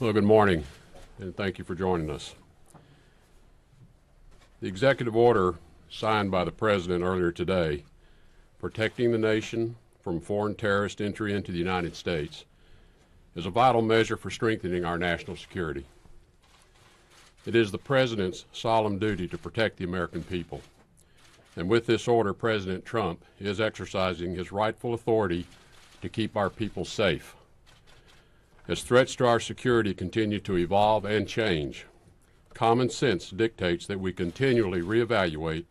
Well, good morning, and thank you for joining us. The executive order signed by the President earlier today, protecting the nation from foreign terrorist entry into the United States, is a vital measure for strengthening our national security. It is the President's solemn duty to protect the American people. And with this order, President Trump is exercising his rightful authority to keep our people safe. As threats to our security continue to evolve and change, common sense dictates that we continually reevaluate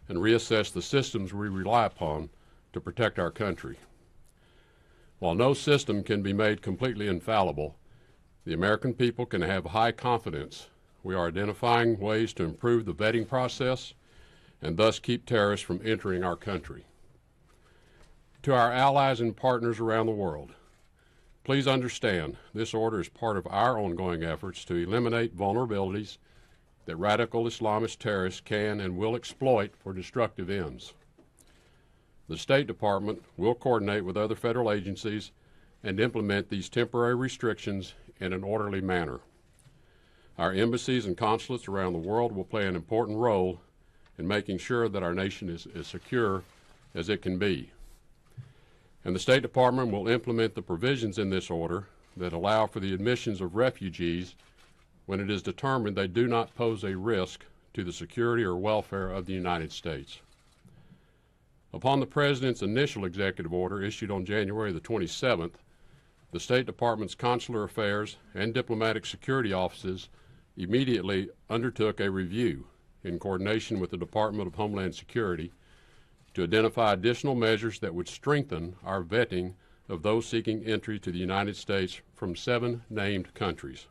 and reassess the systems we rely upon to protect our country. While no system can be made completely infallible, the American people can have high confidence we are identifying ways to improve the vetting process and thus keep terrorists from entering our country. To our allies and partners around the world, please understand this order is part of our ongoing efforts to eliminate vulnerabilities that radical Islamist terrorists can and will exploit for destructive ends. The State Department will coordinate with other federal agencies and implement these temporary restrictions in an orderly manner. Our embassies and consulates around the world will play an important role in making sure that our nation is as secure as it can be. And the State Department will implement the provisions in this order that allow for the admissions of refugees when it is determined they do not pose a risk to the security or welfare of the United States. Upon the President's initial executive order issued on January the 27th, the State Department's Consular Affairs and Diplomatic Security offices immediately undertook a review in coordination with the Department of Homeland Security to identify additional measures that would strengthen our vetting of those seeking entry to the United States from 7 named countries.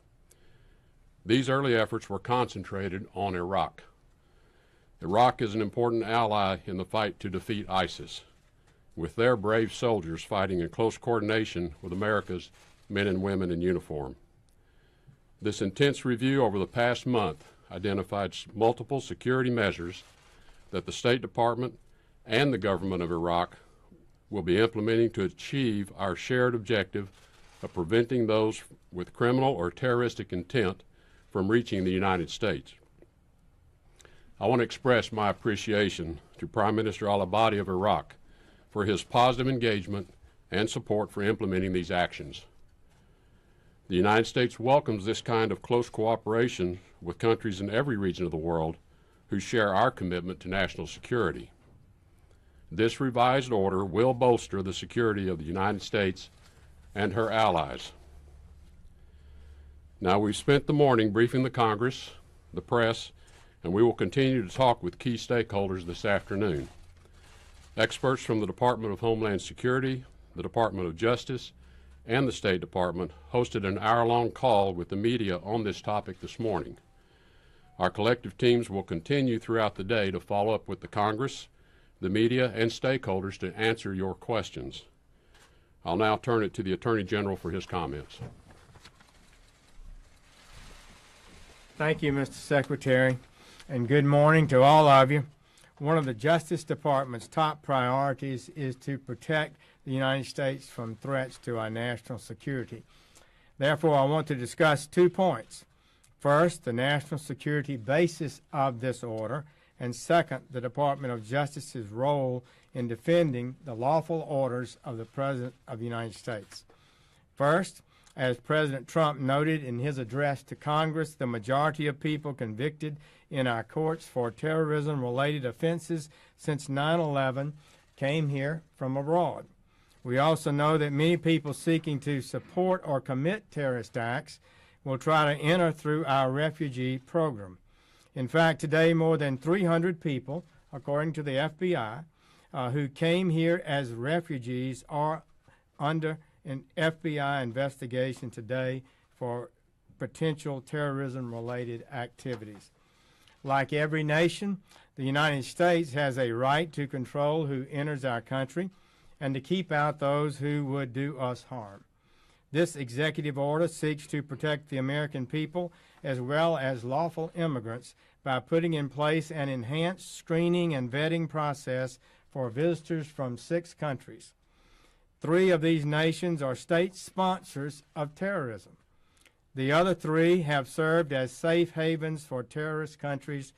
These early efforts were concentrated on Iraq. Iraq is an important ally in the fight to defeat ISIS, with their brave soldiers fighting in close coordination with America's men and women in uniform. This intense review over the past month identified multiple security measures that the State Department and the government of Iraq will be implementing to achieve our shared objective of preventing those with criminal or terroristic intent from reaching the United States. I want to express my appreciation to Prime Minister al-Abadi of Iraq for his positive engagement and support for implementing these actions. The United States welcomes this kind of close cooperation with countries in every region of the world who share our commitment to national security. This revised order will bolster the security of the United States and her allies. Now, we've spent the morning briefing the Congress, the press, and we will continue to talk with key stakeholders this afternoon. Experts from the Department of Homeland Security, the Department of Justice, and the State Department hosted an hour-long call with the media on this topic this morning. Our collective teams will continue throughout the day to follow up with the Congress, the media, and stakeholders to answer your questions. I'll now turn it to the Attorney General for his comments. Thank you, Mr. Secretary, and good morning to all of you. One of the Justice Department's top priorities is to protect the United States from threats to our national security. Therefore, I want to discuss 2 points. First, the national security basis of this order, and second, the Department of Justice's role in defending the lawful orders of the President of the United States. First, as President Trump noted in his address to Congress, the majority of people convicted in our courts for terrorism-related offenses since 9/11 came here from abroad. We also know that many people seeking to support or commit terrorist acts will try to enter through our refugee program. In fact, today more than 300 people, according to the FBI, who came here as refugees are under an FBI investigation today for potential terrorism-related activities. Like every nation, the United States has a right to control who enters our country and to keep out those who would do us harm. This executive order seeks to protect the American people as well as lawful immigrants by putting in place an enhanced screening and vetting process for visitors from 6 countries. 3 of these nations are state sponsors of terrorism. The other three have served as safe havens for terrorist countries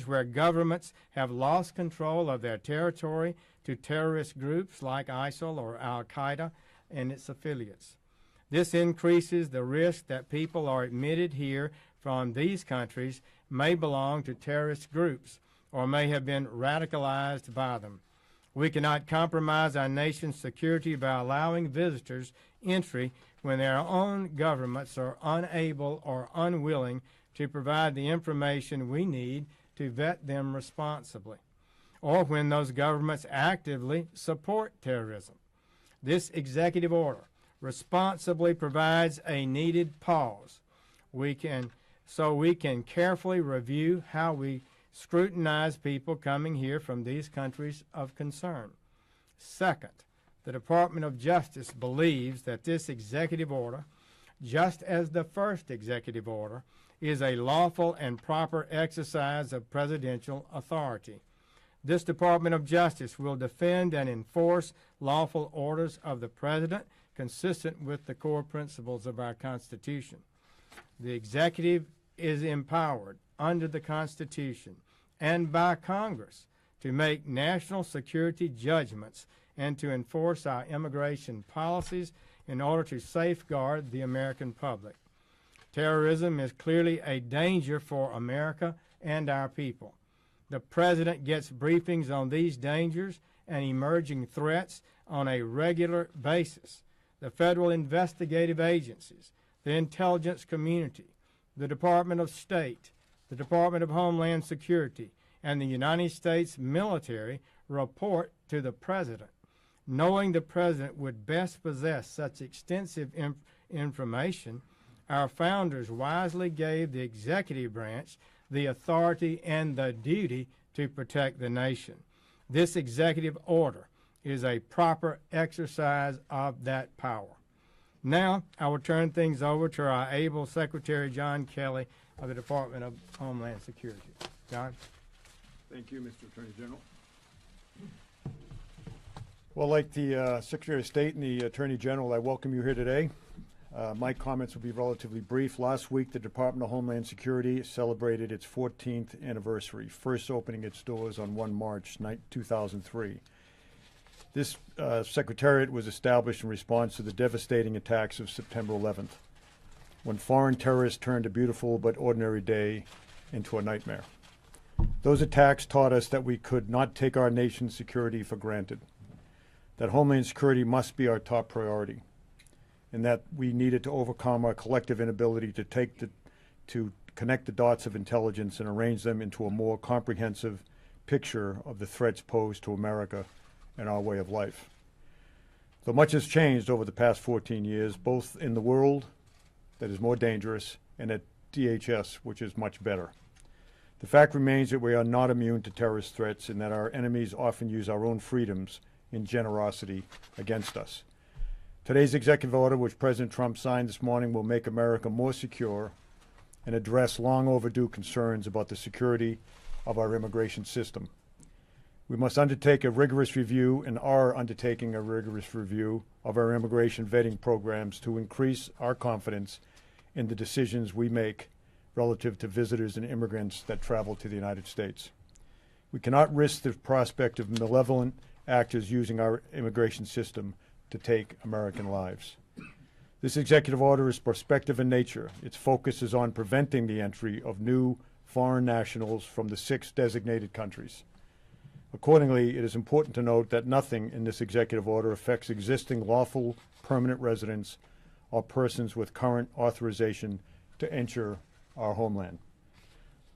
where governments have lost control of their territory to terrorist groups like ISIL or Al-Qaeda and its affiliates. This increases the risk that people are admitted here from these countries may belong to terrorist groups or may have been radicalized by them. We cannot compromise our nation's security by allowing visitors entry when their own governments are unable or unwilling to provide the information we need to vet them responsibly, or when those governments actively support terrorism. This executive order responsibly provides a needed pause. We can carefully review how we scrutinize people coming here from these countries of concern. Second, the Department of Justice believes that this executive order, just as the first executive order, is a lawful and proper exercise of presidential authority. This Department of Justice will defend and enforce lawful orders of the President consistent with the core principles of our Constitution. The executive is empowered under the Constitution and by Congress to make national security judgments and to enforce our immigration policies in order to safeguard the American public. Terrorism is clearly a danger for America and our people. The President gets briefings on these dangers and emerging threats on a regular basis. The federal investigative agencies, the intelligence community, the Department of State, the Department of Homeland Security, and the United States military report to the President. Knowing the President would best possess such extensive information, our founders wisely gave the executive branch the authority and the duty to protect the nation. This executive order is a proper exercise of that power. Now, I will turn things over to our able Secretary John Kelly of the Department of Homeland Security. John? Thank you, Mr. Attorney General. Well, like the Secretary of State and the Attorney General, I welcome you here today. My comments will be relatively brief. Last week, the Department of Homeland Security celebrated its 14th anniversary, first opening its doors on 1 March 2003. This Secretariat was established in response to the devastating attacks of September 11th, when foreign terrorists turned a beautiful but ordinary day into a nightmare. Those attacks taught us that we could not take our nation's security for granted, that Homeland Security must be our top priority, and that we needed to overcome our collective inability to connect the dots of intelligence and arrange them into a more comprehensive picture of the threats posed to America and our way of life. Though much has changed over the past 14 years, both in the world that is more dangerous and at DHS, which is much better. The fact remains that we are not immune to terrorist threats and that our enemies often use our own freedoms in generosity against us. Today's executive order, which President Trump signed this morning, will make America more secure and address long overdue concerns about the security of our immigration system. We must undertake a rigorous review and are undertaking a rigorous review of our immigration vetting programs to increase our confidence in the decisions we make relative to visitors and immigrants that travel to the United States. We cannot risk the prospect of malevolent actors using our immigration system to take American lives. This executive order is prospective in nature. Its focus is on preventing the entry of new foreign nationals from the 6 designated countries. Accordingly, it is important to note that nothing in this executive order affects existing lawful permanent residents or persons with current authorization to enter our homeland.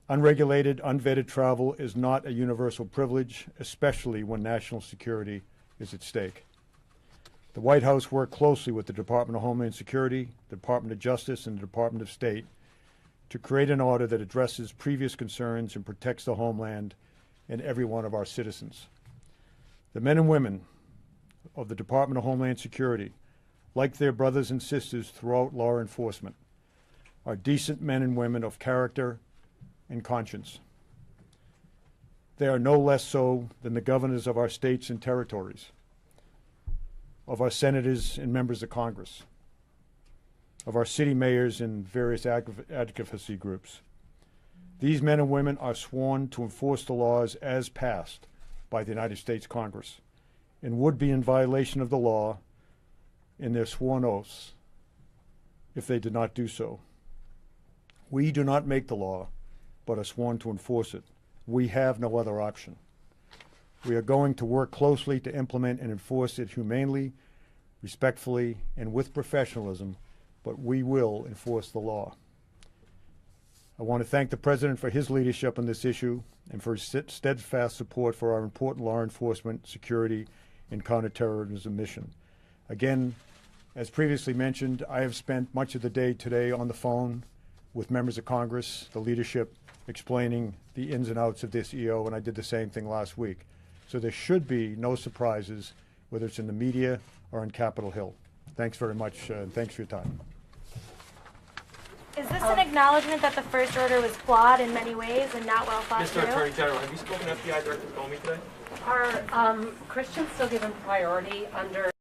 Unregulated, unvetted travel is not a universal privilege, especially when national security is at stake. The White House worked closely with the Department of Homeland Security, the Department of Justice, and the Department of State to create an order that addresses previous concerns and protects the homeland and every one of our citizens. The men and women of the Department of Homeland Security, like their brothers and sisters throughout law enforcement, are decent men and women of character and conscience. They are no less so than the governors of our states and territories, of our senators and members of Congress. of our city mayors and various advocacy groups. These men and women are sworn to enforce the laws as passed by the United States Congress and would be in violation of the law in their sworn oaths if they did not do so. We do not make the law, but are sworn to enforce it. We have no other option. We are going to work closely to implement and enforce it humanely, respectfully, and with professionalism, but we will enforce the law. I want to thank the President for his leadership on this issue and for his steadfast support for our important law enforcement, security, and counterterrorism mission. Again, as previously mentioned, I have spent much of the day today on the phone with members of Congress, the leadership, explaining the ins and outs of this EO, and I did the same thing last week. So there should be no surprises, whether it's in the media or on Capitol Hill. Thanks very much, and thanks for your time. Is this an acknowledgement that the first order was flawed in many ways and not well thought Mr. through? Attorney General, have you spoken to FBI Director Comey today? Are Christians still given priority under